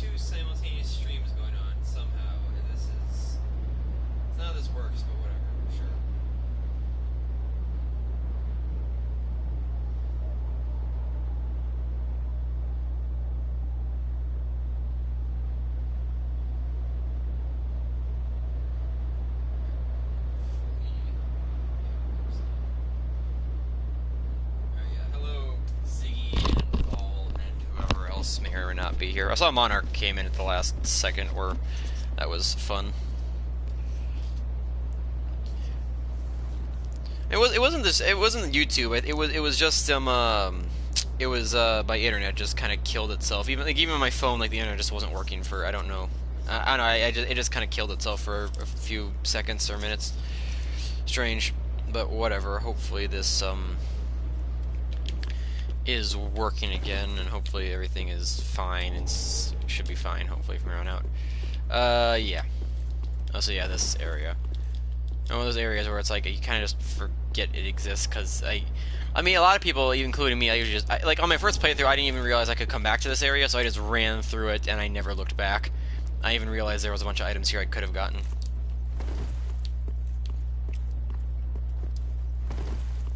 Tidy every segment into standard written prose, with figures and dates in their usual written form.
two simultaneous streams going on somehow, and this is... It's not how this works, but whatever, sure. May or may not be here. I saw Monarch came in at the last second, where that was fun. It wasn't YouTube. It was just it was my internet just kind of killed itself. Even my phone, like the internet just wasn't working for I don't know. I don't know. It just kind of killed itself for a few seconds or minutes. Strange, but whatever. Hopefully this is working again, and hopefully everything is fine, and should be fine, hopefully, from here on out. Yeah. Oh, so yeah, this area. One of those areas where it's like, you kind of just forget it exists, because I mean, a lot of people, even including me, I usually just, like, on my first playthrough, I didn't even realize I could come back to this area, so I just ran through it, and I never looked back. I even realized there was a bunch of items here I could have gotten.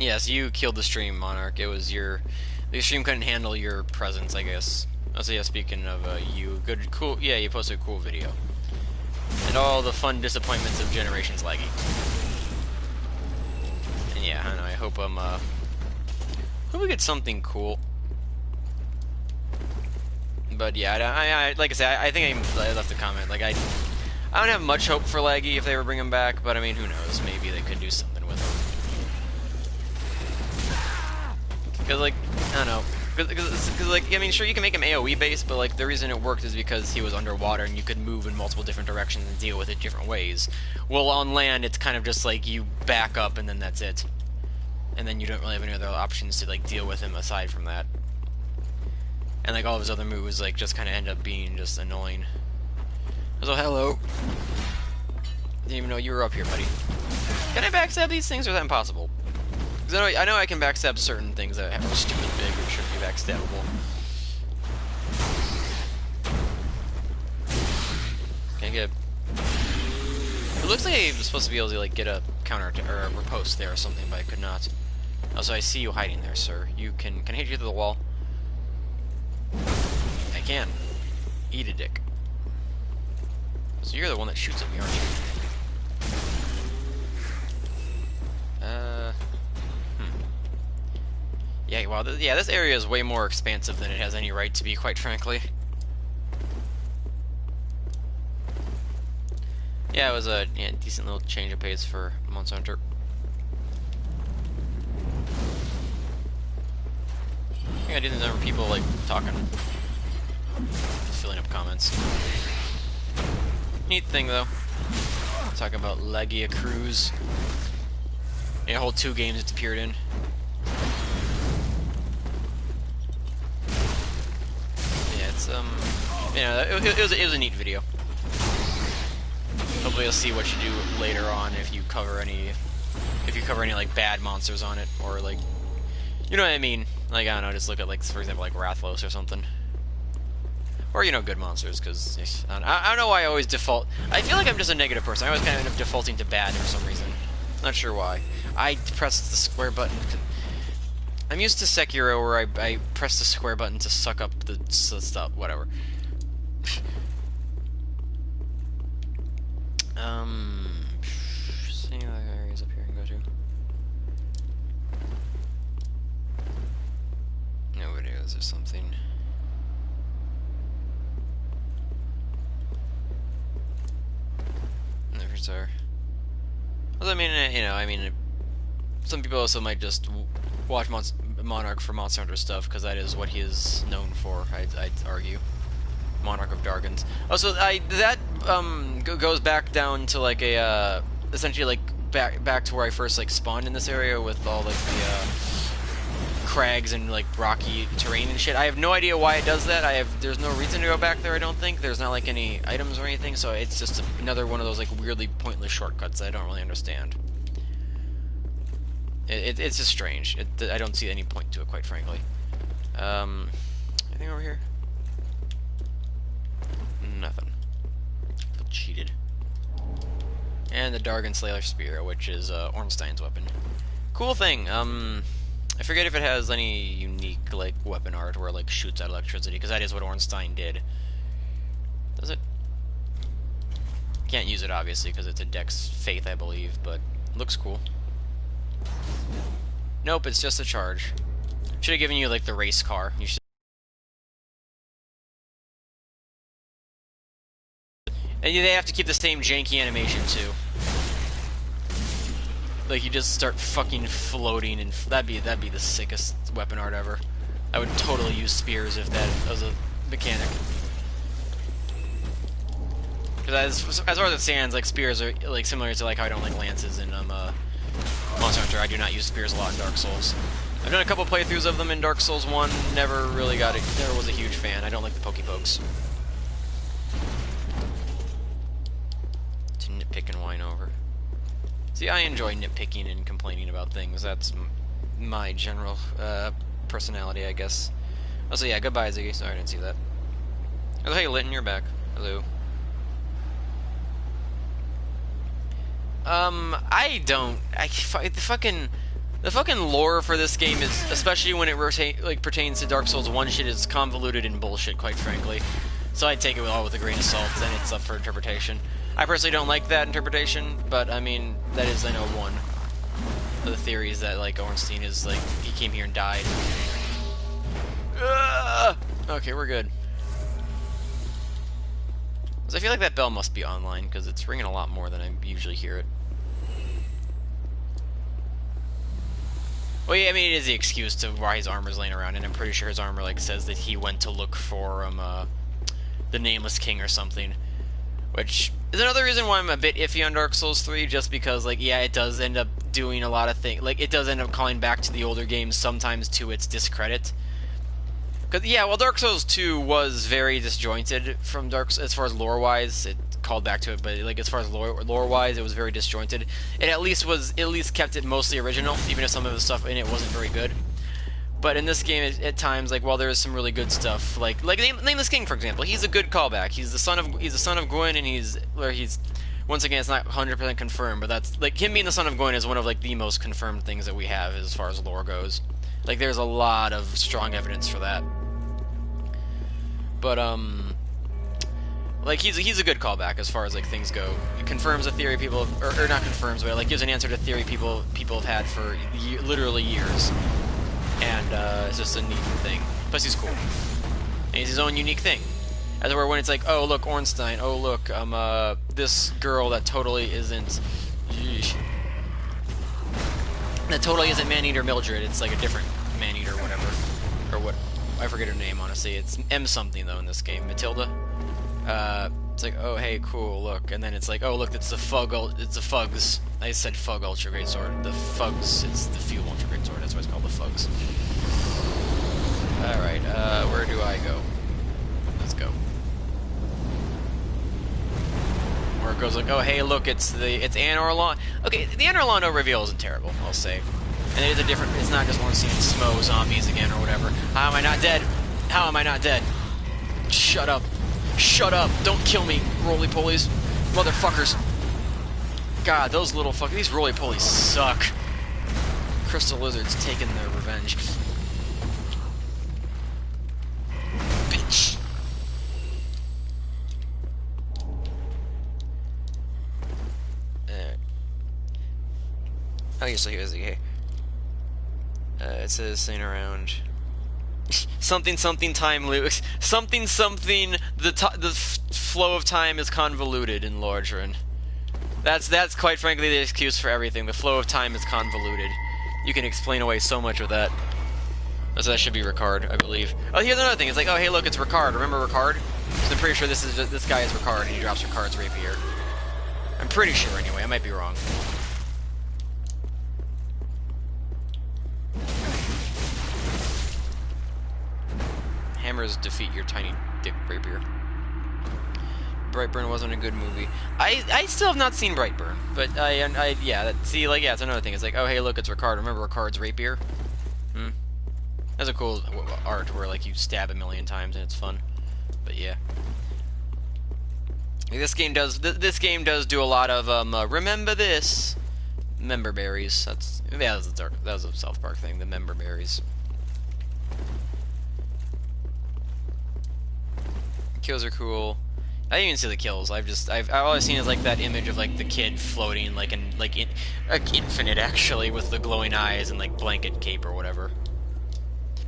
Yes, you killed the stream, Monarch. It was your... The stream couldn't handle your presence, I guess. Oh, so yeah, speaking of you, cool, yeah, you posted a cool video. And all the fun disappointments of Generations laggy. And yeah, I don't know, I hope hope we get something cool. But yeah, I like I said, I think I left a comment, like, I don't have much hope for laggy if they ever bring him back, but I mean, who knows, maybe they could do something with him. Because, like, I don't know. Because, like, I mean, sure, you can make him AoE based, but, like, the reason it worked is because he was underwater and you could move in multiple different directions and deal with it different ways. Well, on land, it's kind of just like you back up and then that's it. And then you don't really have any other options to, like, deal with him aside from that. And, like, all of his other moves, like, just kind of end up being just annoying. So, hello. Didn't even know you were up here, buddy. Can I backstab these things, or is that impossible? Because I know I can backstab certain things that are stupid big or should be backstabbable. Can I get a... It looks like I'm supposed to be able to, like, get a counter or a riposte there or something, but I could not. Also, I see you hiding there, sir. Can I hit you through the wall? I can. Eat a dick. So you're the one that shoots at me, aren't you? Yeah, well, yeah, this area is way more expansive than it has any right to be, quite frankly. Yeah, it was a decent little change of pace for Monster Hunter. I think I didn't remember people, like, talking. Just filling up comments. Neat thing, though. Talking about Legia Cruise. Yeah, a whole 2 games it's appeared in. Yeah, it was a neat video. Hopefully you'll see what you do later on if you cover any like bad monsters on it, or like, you know what I mean? Like, I don't know, just look at, like, for example, like Rathlos or something, or, you know, good monsters. Because I don't know why I always default. I feel like I'm just a negative person. I always kind of end up defaulting to bad for some reason. Not sure why. I pressed the square button. I'm used to Sekiro, where I press the square button to suck up the stuff, whatever. See what areas up here I can go to. No videos or something. Never are. Well, I mean, you know, I mean, some people also might just watch Monarch for Monster Hunter stuff, because that is what he is known for, I'd argue. Monarch of Dargans. Oh, so that goes back down to, like, a essentially, like, back to where I first, like, spawned in this area with all, like, the crags and, like, rocky terrain and shit. I have no idea why it does that. There's no reason to go back there, I don't think. There's not, like, any items or anything, so it's just another one of those, like, weirdly pointless shortcuts that I don't really understand. It's just strange. I don't see any point to it, quite frankly. Anything over here? nothing. Feel cheated. And the Dargan Slayer Spear, which is Ornstein's weapon. Cool thing. I forget if it has any unique like weapon art where it like shoots out electricity, because that is what Ornstein did. Does it? Can't use it obviously because it's a Dex Faith, I believe, but it looks cool. Nope, it's just a charge. Should have given you like the race car. You should. And they have to keep the same janky animation too. Like you just start fucking floating, and that'd be the sickest weapon art ever. I would totally use spears if that was a mechanic. Because as far as it stands, like spears are like similar to like how I don't like lances in Monster Hunter. I do not use spears a lot in Dark Souls. I've done a couple playthroughs of them in Dark Souls 1. Never really got it. Never was a huge fan. I don't like the pokey-pokes. To nitpick and whine over. See, I enjoy nitpicking and complaining about things. That's my general personality, I guess. Oh, so yeah, goodbye, Ziggy. Sorry, I didn't see that. Oh, hey, Linton, you're back. Hello. The fucking lore for this game is, especially when it pertains to Dark Souls 1 shit, is convoluted and bullshit, quite frankly. So I take it all with a grain of salt, and it's up for interpretation. I personally don't like that interpretation, but I mean, that is, I know, one of the theories that, like, Ornstein is, like, he came here and died. Okay, we're good. So I feel like that bell must be online, because it's ringing a lot more than I usually hear it. Well, yeah, I mean, it is the excuse to why his armor's laying around, and I'm pretty sure his armor, like, says that he went to look for, the Nameless King or something. Which is another reason why I'm a bit iffy on Dark Souls 3, just because, like, yeah, it does end up doing a lot of things. Like, it does end up calling back to the older games, sometimes to its discredit. Because, yeah, well, Dark Souls 2 was very disjointed from as far as lore-wise. It called back to it, but, like, as far as lore-wise, it was very disjointed. It at least kept it mostly original, even if some of the stuff in it wasn't very good. But in this game, at times, like, while there is some really good stuff, like Nameless King, for example, he's a good callback. He's the son of Gwyn, and he's once again, it's not 100% confirmed, but that's, like, him being the son of Gwyn is one of, like, the most confirmed things that we have as far as lore goes. Like, there's a lot of strong evidence for that. But like, he's a good callback as far as, like, things go. It confirms a theory people, or not confirms, but, like, gives an answer to a theory people have had for literally years. And it's just a neat thing. Plus, he's cool. And he's his own unique thing. As it were, when it's like, oh, look, Ornstein. Oh, look, this girl that totally isn't... Yeesh. That totally isn't Maneater Mildred. It's like a different Maneater, whatever. Or what... I forget her name, honestly. It's M something, though, in this game. Matilda? It's like, oh, hey, cool, look. And then it's like, oh, look, it's the Fugs. I said Fug Ultra Greatsword. The Fugs, it's the Fuel Ultra Greatsword. That's why it's called the Fugs. Alright, where do I go? Let's go. Where it goes like, oh, hey, look, it's Anor Londo. Okay, the Anor Londo reveal isn't terrible, I'll say. And it is a different, it's not just Ornstein and Smo zombies again or whatever. How am I not dead? How am I not dead? Shut up. Shut up. Don't kill me, roly-polies. Motherfuckers. God, those little these roly-polies suck. Crystal Lizard's taking their revenge. Bitch. Oh, you're still here, okay. It says saying around something time loose something the flow of time is convoluted in Lordran. That's quite frankly the excuse for everything. The flow of time is convoluted. You can explain away so much with that. So that should be Ricard, I believe. Oh, here's another thing. It's like, oh, hey, look, it's Ricard. Remember Ricard? Because I'm pretty sure this guy is Ricard, and he drops Ricard's rapier. I'm pretty sure, anyway. I might be wrong. Hammers defeat your tiny dick rapier. Brightburn wasn't a good movie. I still have not seen Brightburn, but yeah, see, like, yeah, it's another thing. It's like, oh, hey, look, it's Ricard. Remember Ricard's rapier? That's a cool art where, like, you stab a million times and it's fun. But yeah. This game does do a lot of remember this member berries. That was a South Park thing. The member berries. Kills are cool. I didn't even see the kills. I've always seen it as like that image of like the kid floating like infinite actually with the glowing eyes and like blanket cape or whatever.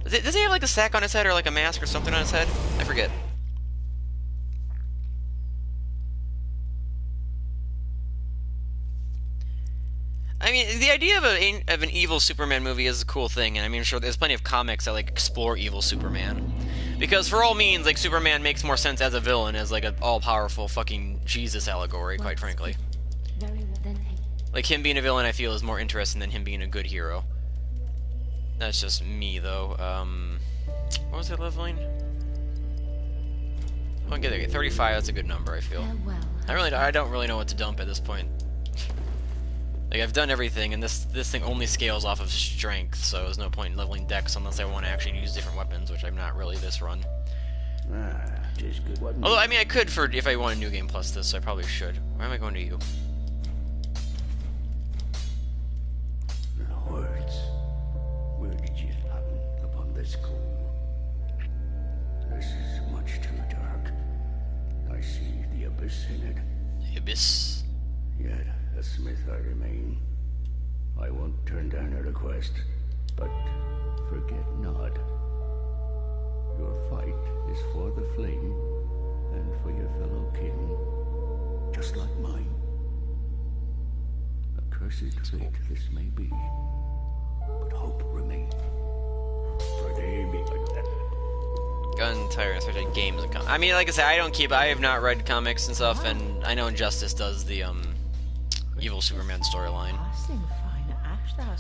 Does he have like a sack on his head or like a mask or something on his head? I forget. I mean, the idea of an evil Superman movie is a cool thing, and I mean, sure, there's plenty of comics that like explore evil Superman, because for all means, like Superman makes more sense as a villain, as like an all-powerful fucking Jesus allegory, quite frankly. Like him being a villain, I feel is more interesting than him being a good hero. That's just me, though. What was it leveling? I'll get there. 35. That's a good number. I feel. I don't really know what to dump at this point. Like, I've done everything, and this thing only scales off of strength, so there's no point in leveling dex unless I want to actually use different weapons, which I'm not really this run. Although, I mean, I could if I want a new game plus this, so I probably should. Why am I going to you? Words. Where did you happen upon this clue? This is much too dark. I see the abyss in it. The abyss. Yet a smith I remain. I won't turn down a request, but forget not. Your fight is for the flame and for your fellow kin, just like mine. A cursed fate this may be, but hope remains. For they be Gun tyrant, especially games and comics. I mean, like I said, I have not read comics and stuff, and I know Injustice does the evil Superman storyline.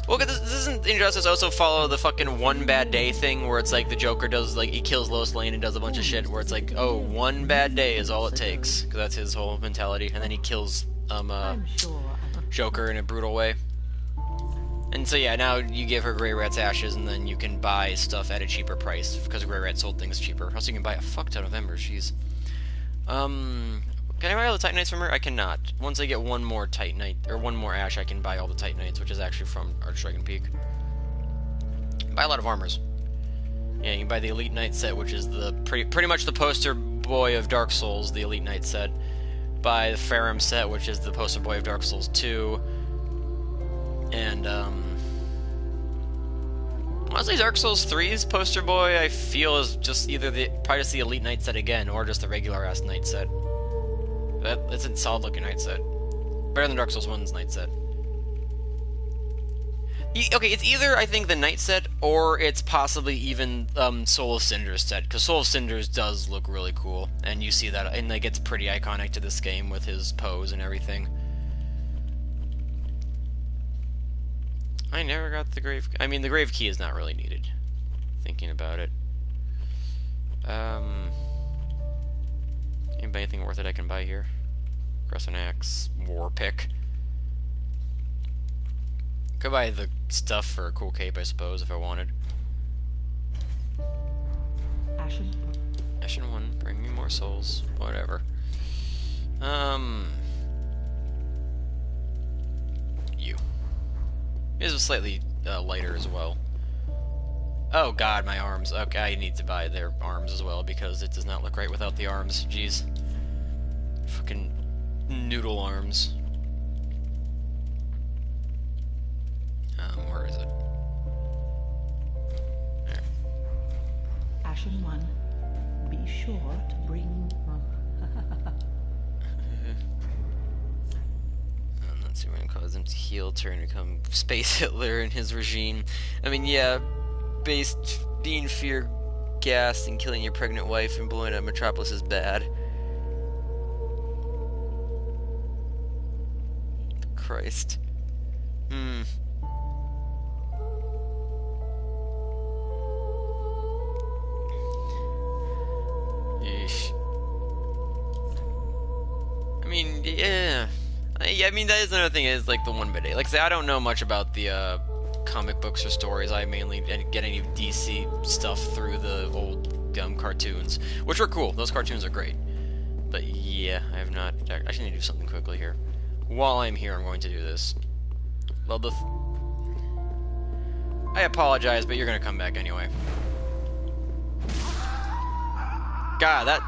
Well, doesn't Injustice also follow the fucking one bad day thing, where it's like the Joker does, like, he kills Lois Lane and does a bunch of shit, where it's like, oh, one bad day is all it takes, because that's his whole mentality, and then he kills Joker in a brutal way. And so yeah, now you give her Grey Rat's ashes, and then you can buy stuff at a cheaper price, because Grey Rat sold things cheaper. Also, you can buy a fuck ton of embers, jeez. Can I buy all the Titanites from her? I cannot. Once I get one more Titanite, or one more ash, I can buy all the Titanites, which is actually from Archdragon Peak. Buy a lot of armors. Yeah, you can buy the Elite Knight set, which is the pretty much the poster boy of Dark Souls, the Elite Knight set. Buy the Farum set, which is the poster boy of Dark Souls 2. And, honestly, Dark Souls 3's poster boy, I feel, is just either probably just the Elite Knight set again, or just the regular-ass Knight set. It's a solid-looking Knight set. Better than Dark Souls 1's Knight set. Okay, it's either, I think, the Knight set, or it's possibly even Soul of Cinders set, because Soul of Cinders does look really cool, and you see that, and like, it's pretty iconic to this game with his pose and everything. I never got the grave... I mean, the grave key is not really needed, thinking about it. Anything worth it I can buy here? Crescent Axe, War Pick. Could buy the stuff for a cool cape, I suppose, if I wanted. Ashen 1, bring me more souls. Whatever. You. This is slightly lighter as well. Oh god, my arms. Okay, I need to buy their arms as well, because it does not look right without the arms. Jeez. Fucking noodle arms. Where is it? There. Ashen 1, be sure to bring... Let's see, we're gonna cause him to heal, turn to become Space Hitler and his regime. I mean, yeah, being fear gassed and killing your pregnant wife and blowing up Metropolis is bad. Christ. Yeesh. I mean, yeah. I mean, that is another thing, is like the one bit. Like I say, I don't know much about the comic books or stories. I mainly get any DC stuff through the old cartoons, which were cool. Those cartoons are great. But yeah, I have not. I should need to do something quickly here. While I'm here, I'm going to do this. Lilith, I apologize, but you're gonna come back anyway. God,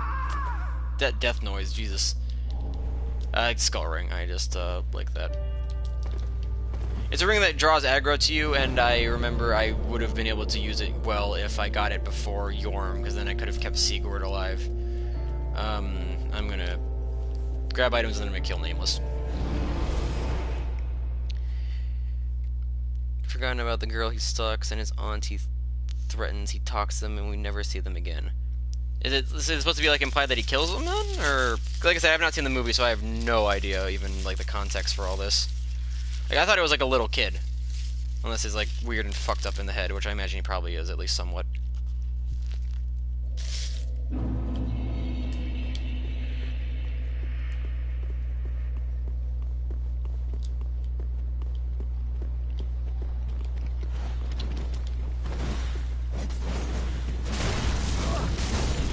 that death noise, Jesus. Skull ring. I just like that. It's a ring that draws aggro to you, and I remember I would have been able to use it well if I got it before Yorm, because then I could have kept Sigurd alive. I'm gonna grab items and then I'm gonna kill Nameless. Forgotten about the girl he stalks and his aunt he threatens. He talks to them and we never see them again. Is it supposed to be like implied that he kills them then? Or, like I said, I have not seen the movie, so I have no idea even like the context for all this. Like, I thought it was like a little kid. Unless he's like weird and fucked up in the head, which I imagine he probably is, at least somewhat.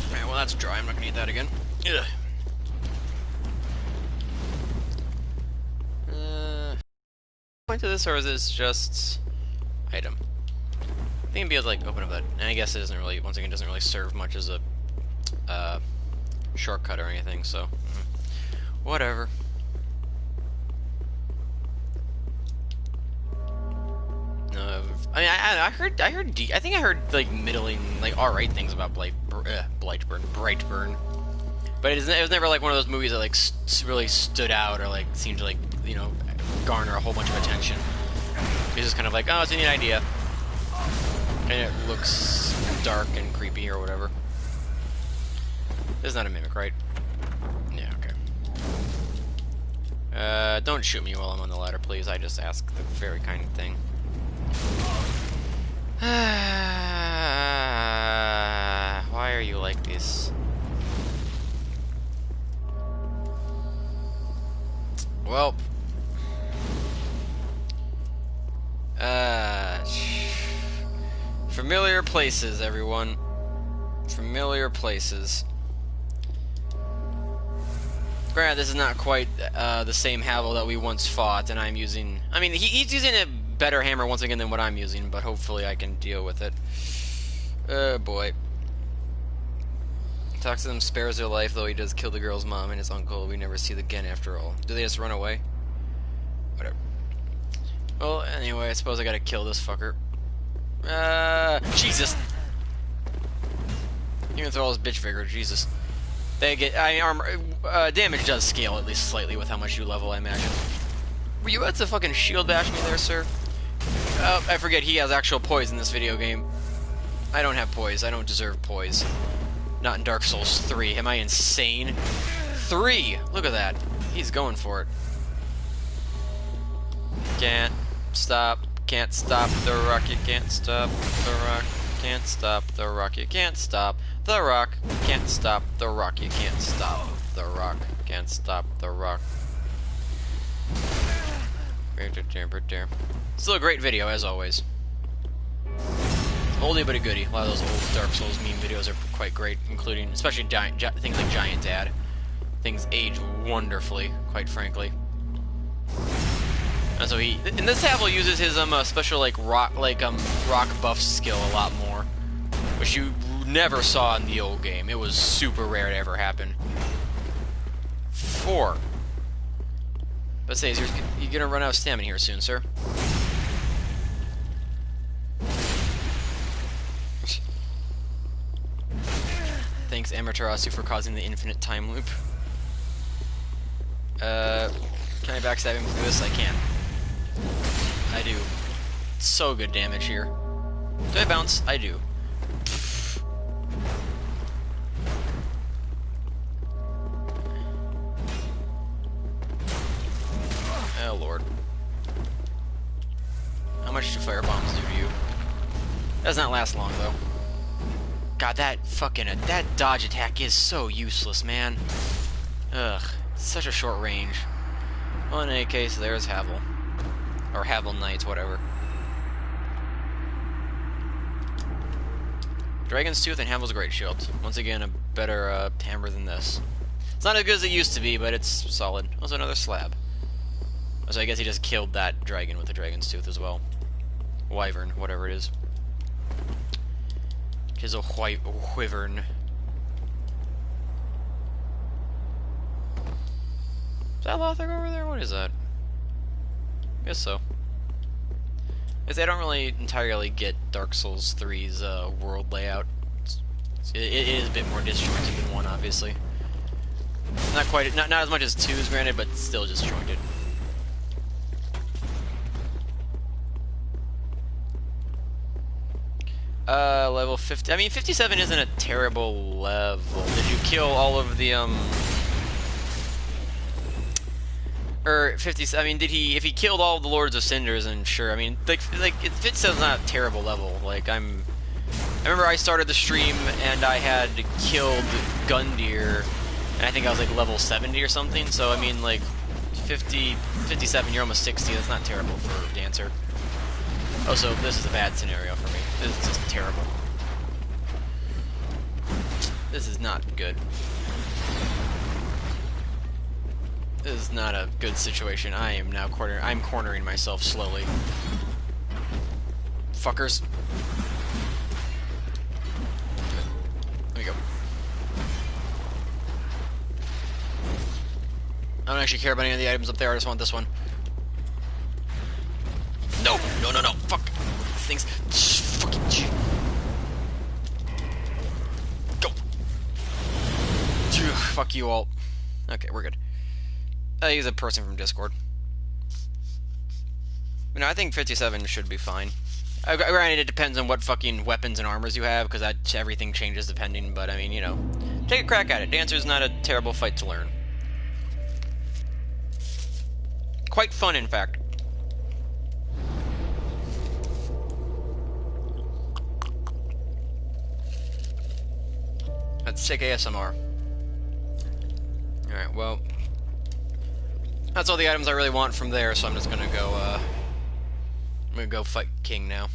Alright, well that's dry, I'm not gonna eat that again. Ugh. Point to this, or is this just item? I think I'd be able to like open up that, and I guess it doesn't really, once again, doesn't really serve much as a shortcut or anything. So whatever. No, I mean, I think I heard like middling, like alright things about Brightburn, but it was never like one of those movies that like really stood out or like seemed to like, you know, garner a whole bunch of attention. It's just kind of like, oh, it's a neat idea, and it looks dark and creepy or whatever. This is not a mimic, right? Yeah, okay. Don't shoot me while I'm on the ladder, please. I just ask the very kind thing. Why are you like this? Well, familiar places, everyone. Familiar places. Granted, this is not quite the same Havel that we once fought, and I'm using... I mean, he's using a better hammer once again than what I'm using, but hopefully I can deal with it. Oh, boy. Talks to them, spares their life, though he does kill the girl's mom and his uncle. We never see them again after all. Do they just run away? Whatever. Well, anyway, I suppose I gotta kill this fucker. Jesus! Even through all his bitch vigor, Jesus. They get, damage does scale at least slightly with how much you level, I imagine. Were you about to fucking shield bash me there, sir? Oh, I forget, he has actual poise in this video game. I don't have poise, I don't deserve poise. Not in Dark Souls 3, am I insane? 3! Look at that, he's going for it. Can't stop the rock, you can't stop the rock, can't stop the rock, you can't stop the rock, can't stop the rock, you can't stop the rock, can't stop the rock. Still a great video, as always. Oldie but a goodie. A lot of those old Dark Souls meme videos are quite great, including, especially things like Giant Dad. Things age wonderfully, quite frankly. And so and this Havel uses his special like rock buff skill a lot more, which you never saw in the old game. It was super rare to ever happen. 4. But say, you're gonna run out of stamina here soon, sir. Thanks, Amaterasu, for causing the infinite time loop. Can I backstab him through this? I can. I do. So good damage here. Do I bounce? I do. Oh lord. How much do fire bombs do to you? Does not last long though. God, that fucking that dodge attack is so useless, man. Ugh, such a short range. Well, in any case, there's Havel. Or Havel Knights, whatever. Dragon's Tooth and Havel's Great Shield. Once again, a better hammer than this. It's not as good as it used to be, but it's solid. Also another slab. So I guess he just killed that dragon with the dragon's tooth as well. Wyvern, whatever it is. It is a wyvern. Is that Lothar over there? What is that? I guess so. Because I don't really entirely get Dark Souls 3's world layout. It is a bit more disjointed than 1, obviously. Not quite, not as much as 2's, granted, but still disjointed. Level 50. I mean, 57 isn't a terrible level. Did you kill all of the, Or 50. I mean, did he? If he killed all of the Lords of Cinders, and sure. I mean, like 57's not a terrible level. Like I remember I started the stream and I had killed Gundyr, and I think I was like level 70 or something. So I mean, like 57, you're almost 60. That's not terrible for a Dancer. Also, this is a bad scenario for me. This is just terrible. This is not good. This is not a good situation. I am now I'm cornering myself slowly. Fuckers. There we go. I don't actually care about any of the items up there, I just want this one. No! No, no, no! Fuck! These things. Fucking. Go! Fuck you all. Okay, we're good. He's a person from Discord. You know, I think 57 should be fine. Granted, it depends on what fucking weapons and armors you have, because everything changes depending, but I mean, you know. Take a crack at it. Dancer's not a terrible fight to learn. Quite fun, in fact. That's sick ASMR. Alright, well... that's all the items I really want from there, so I'm just gonna go, I'm gonna go fight King now.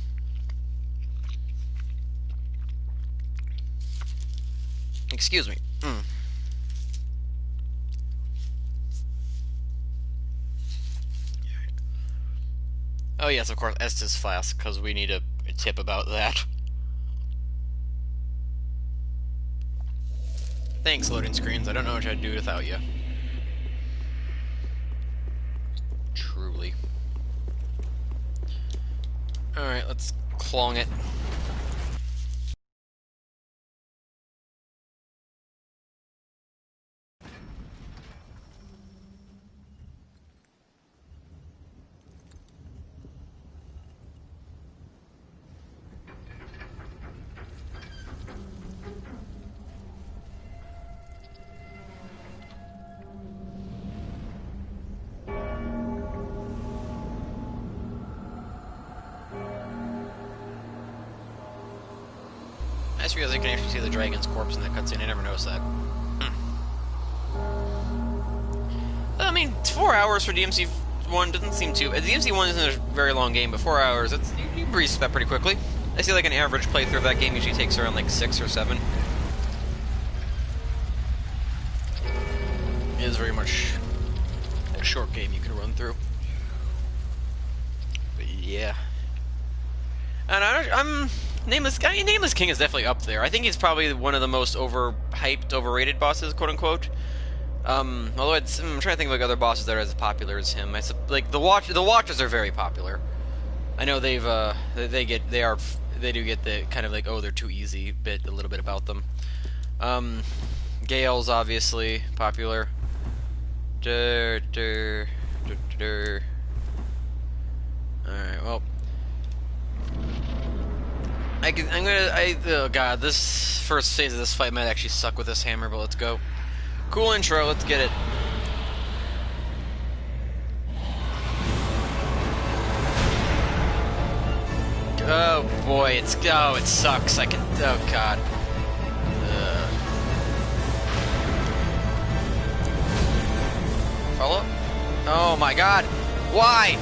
Excuse me. Oh yes, of course, Estes Flask, because we need a tip about that. Thanks, loading screens. I don't know what I'd do without you. Truly. Alright, let's clong it. I just realized I can actually see the dragon's corpse in that cutscene. I never noticed that. I mean, 4 hours for DMC1 doesn't seem too... DMC1 isn't a very long game, but 4 hours, you breeze that pretty quickly. I see like an average playthrough of that game usually takes around like 6 or 7. It is very much a short game you can run through. But yeah. And Nameless King is definitely up there. I think he's probably one of the most overhyped, overrated bosses, quote unquote. Although I'm trying to think of like other bosses that are as popular as him. Like the Watchers are very popular. I know they do get the kind of like, oh, they're too easy bit, a little bit about them. Gale's obviously popular. Alright, well. Oh god, this first phase of this fight might actually suck with this hammer, but let's go. Cool intro, let's get it. Oh boy, it sucks. Oh god. Follow? Oh my god. Why?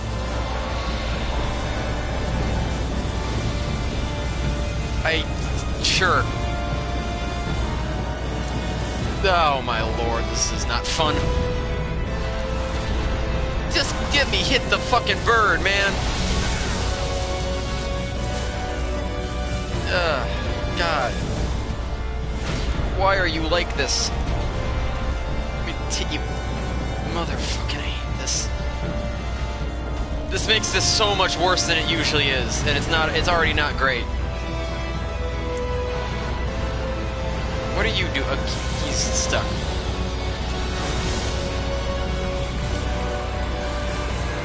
Sure. Oh my lord, this is not fun. Just get me hit the fucking bird, man. God. Why are you like this? You motherfucking hate this. This makes this so much worse than it usually is, and it's already not great. What are you doing? He's stuck.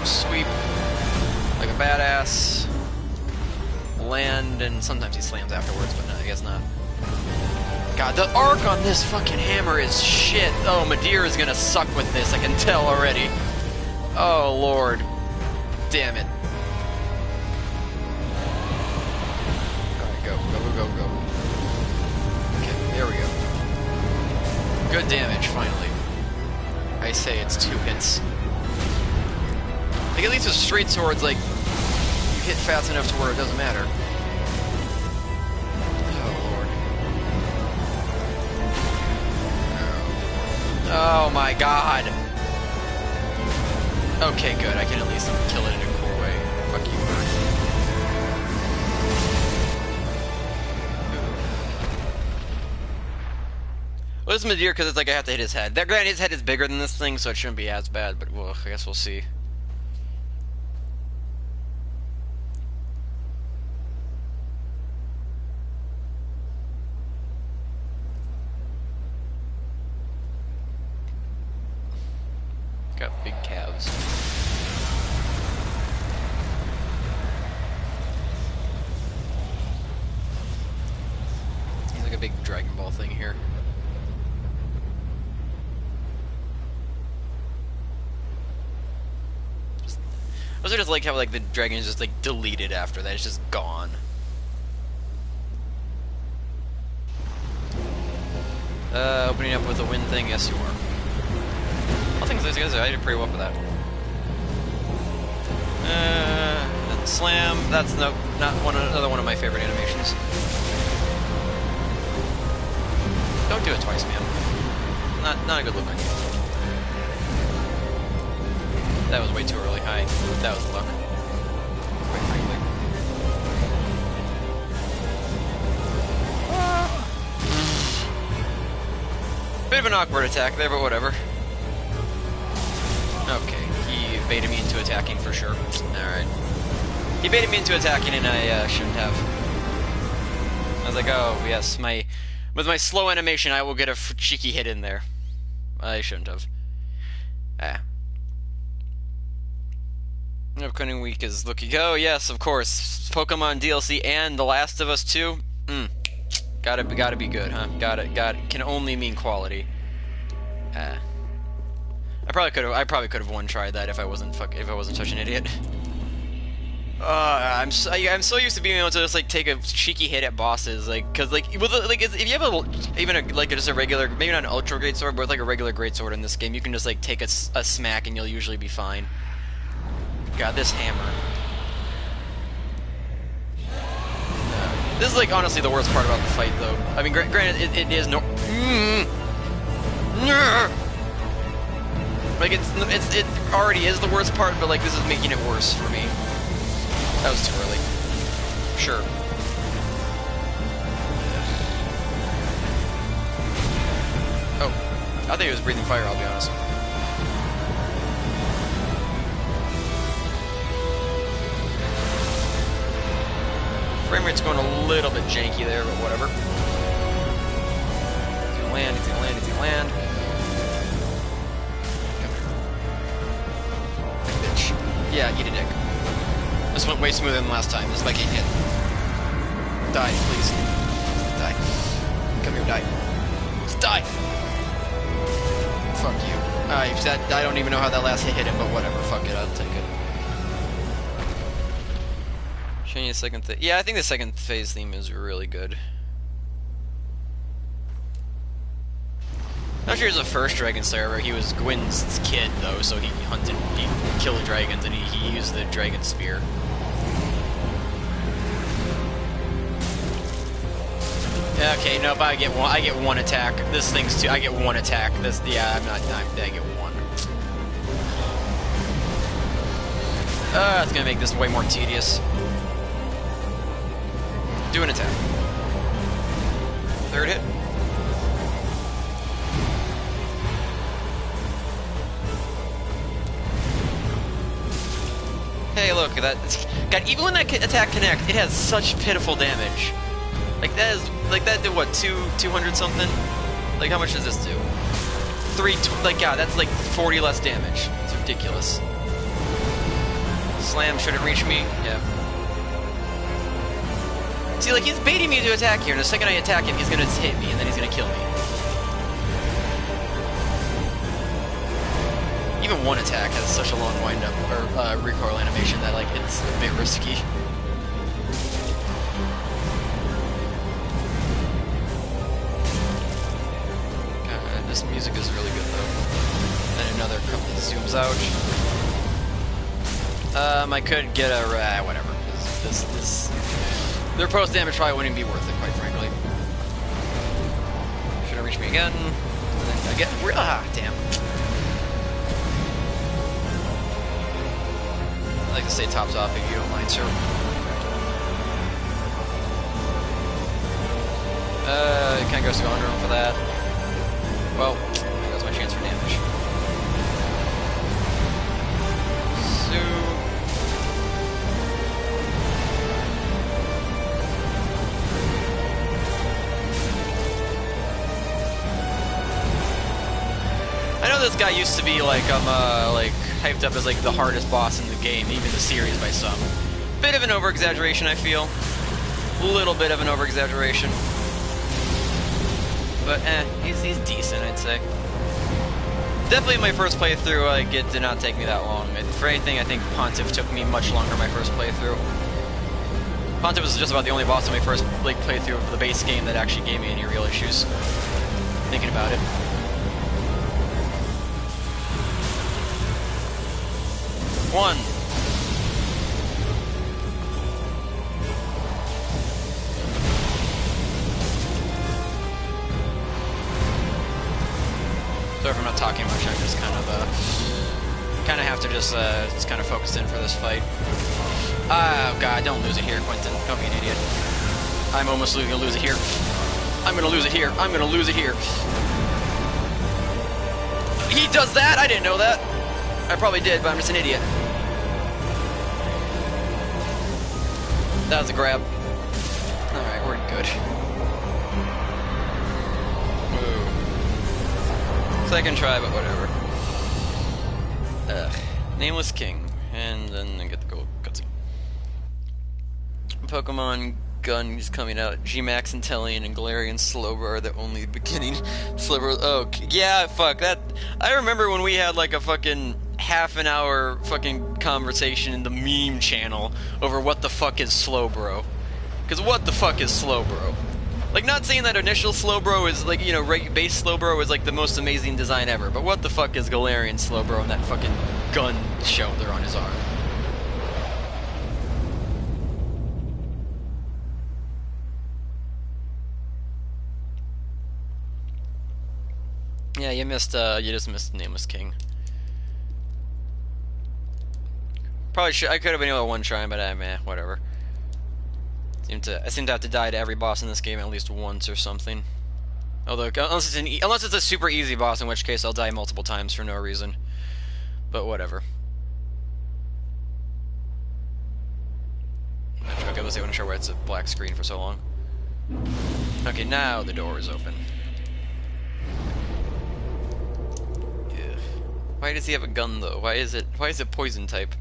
Sweep like a badass. Land, and sometimes he slams afterwards, but no, I guess not. God, the arc on this fucking hammer is shit. Oh, Madeir is gonna suck with this, I can tell already. Oh, Lord. Damn it. Alright, go. Okay, there we go. Good damage, finally. I say it's 2 hits. Like, at least with straight swords, like, you hit fast enough to where it doesn't matter. Oh my god. Okay, good. I can at least kill it in a cool way. Fuck you, bird. Well, this is Madeir because it's like I have to hit his head. That granted, his head is bigger than this thing, so it shouldn't be as bad, but well, I guess we'll see. Got big calves. He's like a big Dragon Ball thing here. I also just like how like the dragon is just like deleted after that. It's just gone. Opening up with a wind thing, yes you are. I think those guys I did pretty well for that. Slam. That's not another one of my favorite animations. Don't do it twice, man. Not a good look on you. That was way too early. That was luck. Quite frankly. Bit of an awkward attack there, but whatever. Okay, he baited me into attacking for sure. Alright. He baited me into attacking and I shouldn't have. I was like, oh yes, with my slow animation I will get a cheeky hit in there. I shouldn't have. Upcoming week is looking... Oh yes, of course. Pokemon DLC and The Last of Us 2. Gotta be good, huh? Can only mean quality. I probably could have one-tried that if I wasn't such an idiot. I'm so used to being able to just like take a cheeky hit at bosses, like, cause like if you have just a regular, maybe not an ultra great sword, but with like a regular great sword in this game, you can just like take a smack and you'll usually be fine. God, this hammer. This is like honestly the worst part about the fight, though. I mean, granted, it is no. Like it already is the worst part, but like this is making it worse for me. That was too early. Sure. Oh, I think he was breathing fire. I'll be honest. Frame rate's going a little bit janky there, but whatever. He's gonna land. He's gonna land. He's gonna land. Yeah, eat a dick. This went way smoother than last time. This is like getting hit. Die, please. Die. Come here, die. Just die! Fuck you. I don't even know how that last hit hit him, but whatever. Fuck it, I'll take it. Showing you the second thing. Yeah, I think the second phase theme is really good. Not sure he was the first Dragon Slayer, where he was Gwyn's kid, though, so he killed dragons, and he used the Dragon Spear. Okay, nope. I get one. I get one attack. This thing's too. I get one attack. This. Yeah, I'm not. I get one. It's gonna make this way more tedious. Do an attack. Third hit. Hey, look at that. God, even when that attack connects, it has such pitiful damage. Like that is like that did what 200 something? Like how much does this do? Like God, that's like 40 less damage. It's ridiculous. Slam shouldn't reach me. Yeah. See, like he's baiting me to attack here, and the second I attack him, he's gonna hit me, and then he's gonna kill me. Even one attack has such a long wind-up or recoil animation that like it's a bit risky. God, this music is really good though. Then another couple that zooms out. I could get a whatever. This their post damage probably wouldn't be worth it, quite frankly. Should have reached me again. And then again. Damn. I'd like to say tops off if you don't mind, sir. Kind of goes to under him for that. Well, there goes my chance for damage. So. I know this guy used to be like hyped up as like the hardest boss in the game, even the series by some. Bit of an over-exaggeration, I feel. A little bit of an over-exaggeration. But he's decent, I'd say. Definitely my first playthrough, like it did not take me that long. For anything, I think Pontiff took me much longer my first playthrough. Pontiff was just about the only boss in my first like playthrough of the base game that actually gave me any real issues. Thinking about it. One. Sorry if I'm not talking much. I'm just kind of have to just kind of focus in for this fight. Oh God! Don't lose it here, Quentin. Don't be an idiot. I'm almost gonna lose it here. I'm gonna lose it here. I'm gonna lose it here. He does that? I didn't know that. I probably did, but I'm just an idiot. That was a grab. Alright, we're good. Woo. Second try, but whatever. Nameless King. And then I get the gold cutscene. Pokemon Gun is coming out. G-Max, Intellion, and Galarian Slowbro are the only beginning. Slowbro. Oh, yeah, fuck. That. I remember when we had like a fucking half an hour fucking conversation in the meme channel over what the fuck is Slowbro. Because what the fuck is Slowbro? Like, not saying that initial Slowbro is like, you know, base Slowbro is like the most amazing design ever, but what the fuck is Galarian Slowbro and that fucking gun shoulder on his arm? Yeah, you just missed Nameless King. Probably should. I could have been able to one try, but whatever. I seem to have to die to every boss in this game at least once or something. Although, unless it's a super easy boss, in which case I'll die multiple times for no reason. But whatever. Okay, let's see. I wasn't sure why it's a black screen for so long. Okay, now the door is open. Ugh. Why does he have a gun though? Why is it poison type?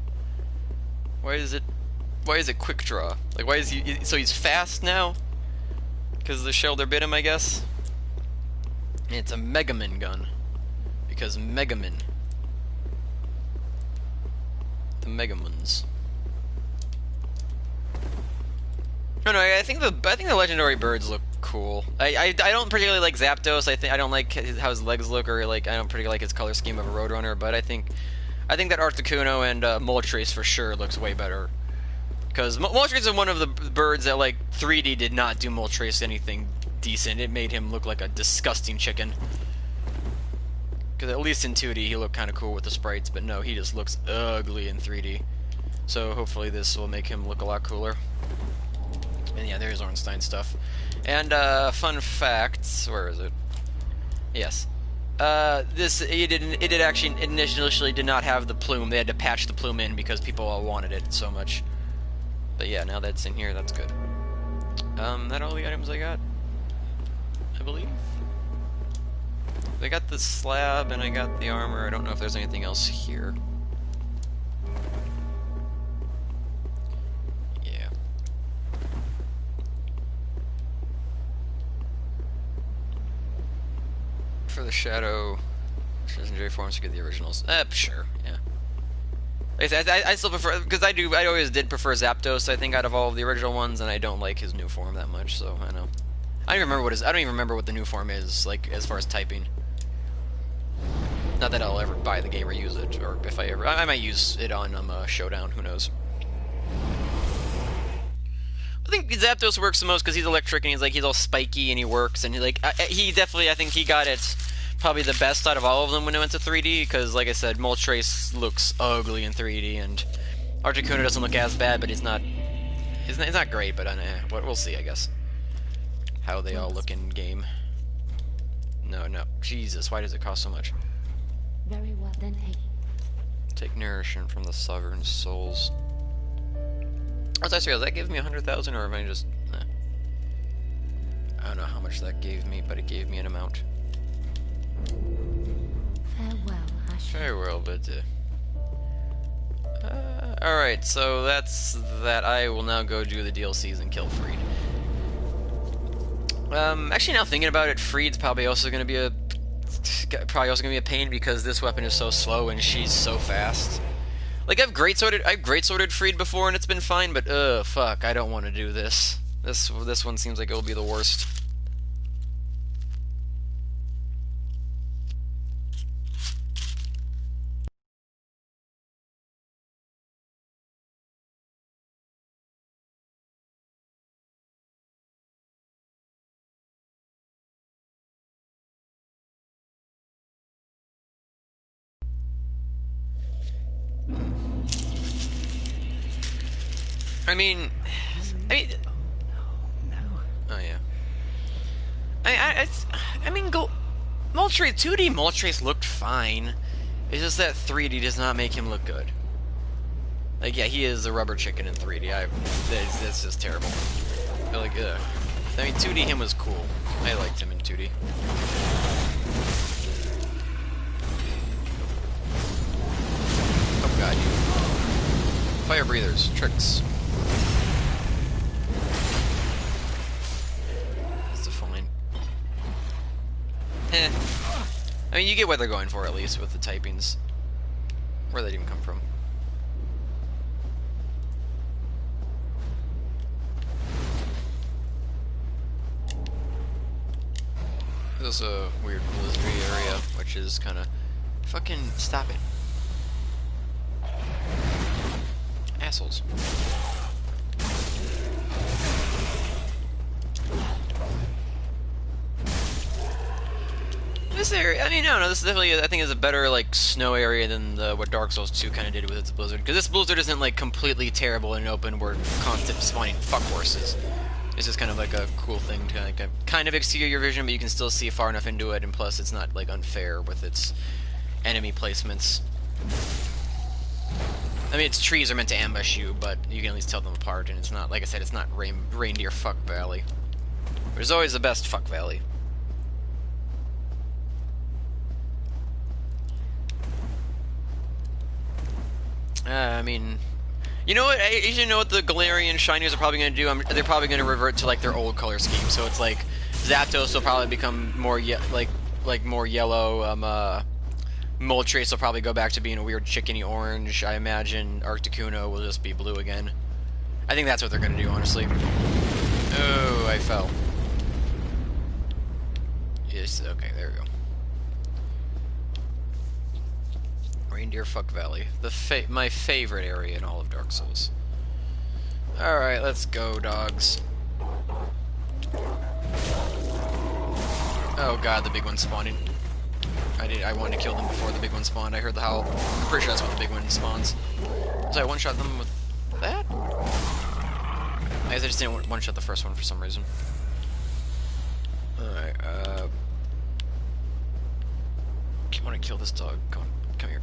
Why is it quick draw? Like, why is he... So he's fast now? Because the shoulder bit him, I guess? It's a Mega Man gun. Because Mega Man. The Mega Mans. No, I think the legendary birds look cool. I don't particularly like Zapdos. I don't like how his legs look, or like I don't particularly like his color scheme of a Roadrunner. But I think that Articuno and Moltres for sure looks way better. Because Moltres is one of the birds that like 3D did not do Moltres anything decent. It made him look like a disgusting chicken. Because at least in 2D he looked kind of cool with the sprites, but no, he just looks ugly in 3D. So hopefully this will make him look a lot cooler. And yeah, there's Ornstein stuff. And fun fact, where is it? Yes. It did actually initially did not have the plume. They had to patch the plume in because people all wanted it so much. But yeah, now that's in here, that's good. That all the items I got? I believe. I got the slab and I got the armor. I don't know if there's anything else here. Yeah. For the shadow, legendary forms to get the originals. Sure, yeah. I still prefer, because I always did prefer Zapdos, I think, out of all of the original ones, and I don't like his new form that much, so I know. I don't even remember what the new form is, like, as far as typing. Not that I'll ever buy the game or use it, or if I might use it on Showdown, who knows. I think Zapdos works the most because he's electric and he's all spiky and he works, and he definitely, I think he got it probably the best out of all of them when it went to 3D, because like I said, Moltres looks ugly in 3D, and Articuno doesn't look as bad, but it's not great, but we'll see, I guess, how they all look in game. No, Jesus, why does it cost so much? Very well then, hey. Take nourishment from the sovereign souls. Oh, that's real. Does that give me 100,000, or am I just... I don't know how much that gave me, but it gave me an amount. Farewell, Ash. Very well, but... Alright, so that's that. I will now go do the DLCs and kill Freed. Actually, now thinking about it, Freed's probably also going to be a pain, because this weapon is so slow and she's so fast. Like, I've great sworded Freed before and it's been fine, but fuck, I don't want to do this. This one seems like it will be the worst. I mean, oh yeah. I mean, Moltres 2D Moltres looked fine. It's just that 3D does not make him look good. Like, yeah, he is a rubber chicken in 3D. That's just terrible. Like, ugh. I mean, 2D him was cool. I liked him in 2D. Oh god, you. Fire breathers, tricks. That's a fine. I mean, you get what they're going for, at least, with the typings. Where'd that even come from? This is a weird blizzardy area, which is kind of... Fucking stop it. Assholes. This area, I mean, no, this is definitely, I think, is a better, like, snow area than what Dark Souls 2 kind of did with its blizzard. Because this blizzard isn't, like, completely terrible and open where constant spawning fuck horses. It's just kind of like a cool thing to kind of exceed your vision, but you can still see far enough into it, and plus it's not, like, unfair with its enemy placements. I mean, its trees are meant to ambush you, but you can at least tell them apart, and it's not, like I said, it's not Reindeer Fuck Valley. There's always the best Fuck Valley. I mean, you know what? You know what the Galarian Shinies are probably going to do? They're probably going to revert to like their old color scheme. So it's like Zapdos will probably become more more yellow. Moltres will probably go back to being a weird chickeny orange. I imagine Articuno will just be blue again. I think that's what they're going to do, honestly. Oh, I fell. Yes. Okay, there we go. Reindeer Fuck Valley. My favorite area in all of Dark Souls. Alright, let's go, dogs. Oh god, the big one's spawning. I wanted to kill them before the big one spawned. I heard the howl. I'm pretty sure that's what the big one spawns. So I one-shot them with that? I guess I just didn't one-shot the first one for some reason. Alright, I want to kill this dog. Come on, come here.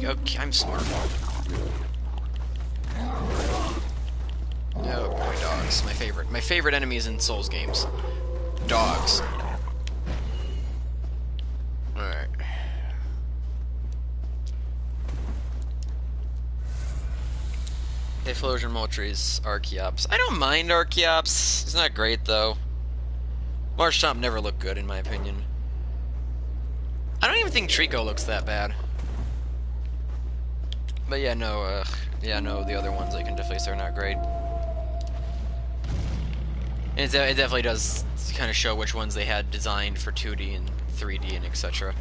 Okay, I'm smart. Oh boy, dogs. My favorite. My favorite enemies in Souls games. Dogs. Alright. Explosion Moltres, Archeops. I don't mind Archeops. It's not great though. Marshtomp never looked good in my opinion. I don't even think Trico looks that bad. But yeah, no, the other ones I can definitely say are not great. And it definitely does kind of show which ones they had designed for 2D and 3D and etc.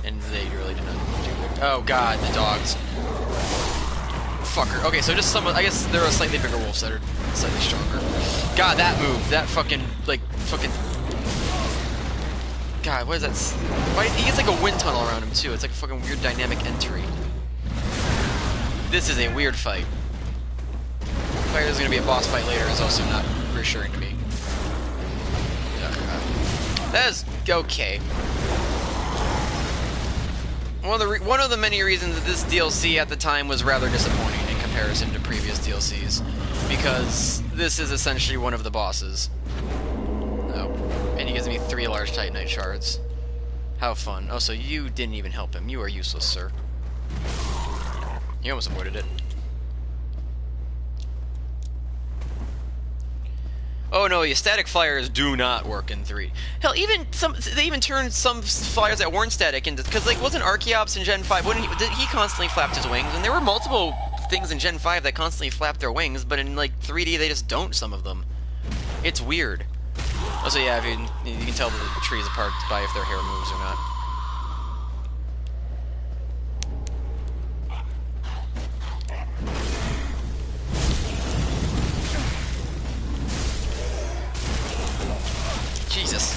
And they really did not do it. Oh god, the dogs. Fucker. Okay, so just some, I guess there are slightly bigger wolves that are slightly stronger. God, that move, that fucking, like, fucking... God, what is that? Why, he gets like a wind tunnel around him too. It's like a fucking weird dynamic entry. This is a weird fight. The fact that there's gonna be a boss fight later is also not reassuring to me. That is okay. One of the many reasons that this DLC at the time was rather disappointing in comparison to previous DLCs, because this is essentially one of the bosses. Oh, and he gives me 3 large Titanite shards. How fun. Oh, so you didn't even help him. You are useless, sir. You almost avoided it. Oh no, the static flyers do not work in 3. Hell, they even turned some flyers that weren't static into, because like wasn't Archeops in Gen 5? He constantly flapped his wings, and there were multiple things in Gen 5 that constantly flapped their wings, but in like 3D they just don't. Some of them. It's weird. Also, yeah, you can tell the trees apart by if their hair moves or not. Jesus.